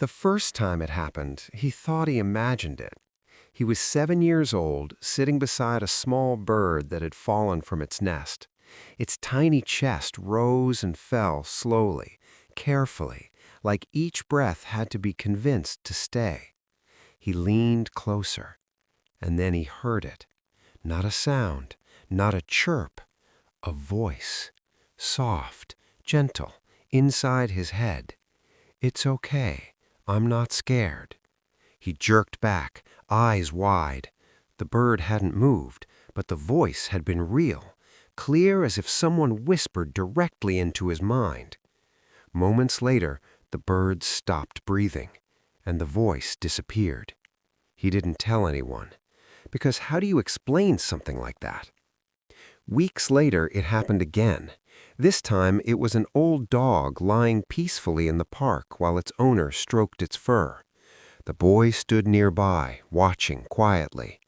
The first time it happened, he thought he imagined it. He was 7 years old, sitting beside a small bird that had fallen from its nest. Its tiny chest rose and fell slowly, carefully, like each breath had to be convinced to stay. He leaned closer, and then he heard it. Not a sound, not a chirp, a voice, soft, gentle, inside his head. "It's okay. I'm not scared." He jerked back, eyes wide. The bird hadn't moved, but the voice had been real, clear as if someone whispered directly into his mind. Moments later, the bird stopped breathing, and the voice disappeared. He didn't tell anyone, because how do you explain something like that? Weeks later, it happened again. This time, it was an old dog lying peacefully in the park while its owner stroked its fur. The boy stood nearby, watching quietly.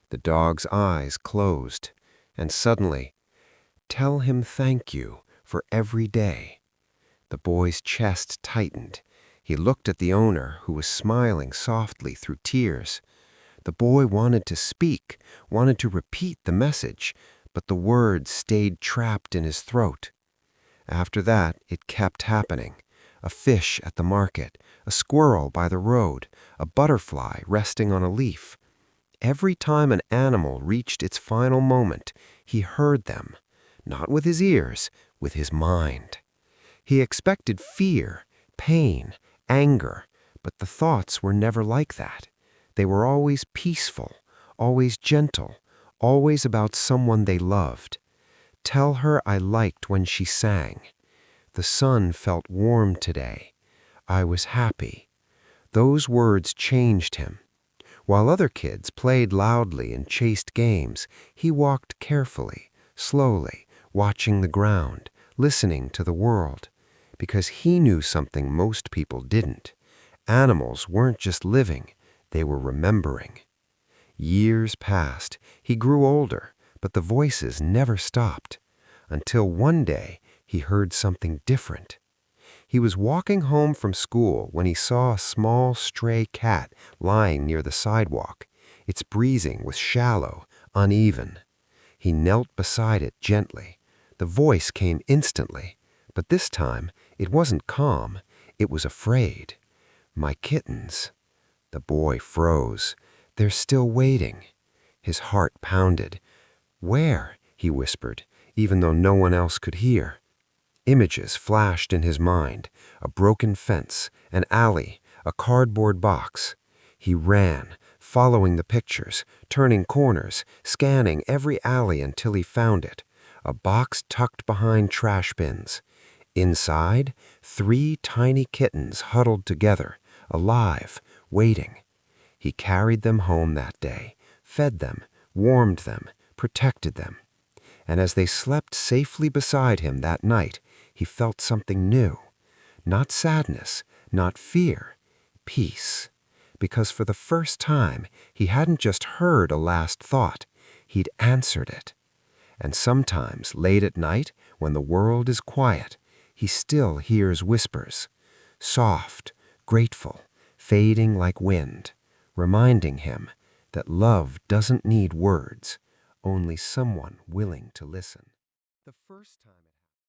The dog's eyes closed, and suddenly, "Tell him thank you for every day." The boy's chest tightened. He looked at the owner, who was smiling softly through tears. The boy wanted to speak, wanted to repeat the message, but the words stayed trapped in his throat. After that, it kept happening. A fish at the market, a squirrel by the road, a butterfly resting on a leaf. Every time an animal reached its final moment, he heard them, not with his ears, with his mind. He expected fear, pain, anger, but the thoughts were never like that. They were always peaceful, always gentle, always about someone they loved. "Tell her I liked when she sang. The sun felt warm today. I was happy." Those words changed him. While other kids played loudly and chased games, he walked carefully, slowly, watching the ground, listening to the world, because he knew something most people didn't. Animals weren't just living, they were remembering. Years passed. He grew older, but the voices never stopped, until one day he heard something different. He was walking home from school when he saw a small stray cat lying near the sidewalk. Its breathing was shallow, uneven. He knelt beside it gently. The voice came instantly, but this time it wasn't calm, it was afraid. "My kittens." The boy froze. "They're still waiting." His heart pounded. "Where?" he whispered, even though no one else could hear. Images flashed in his mind: a broken fence, an alley, a cardboard box. He ran, following the pictures, turning corners, scanning every alley until he found it: a box tucked behind trash bins. Inside, 3 tiny kittens huddled together, alive, waiting. He carried them home that day, fed them, warmed them, protected them. And as they slept safely beside him that night, he felt something new. Not sadness, not fear, peace. Because for the first time, he hadn't just heard a last thought, he'd answered it. And sometimes, late at night, when the world is quiet, he still hears whispers, soft, grateful, fading like wind, reminding him that love doesn't need words, only someone willing to listen. The first time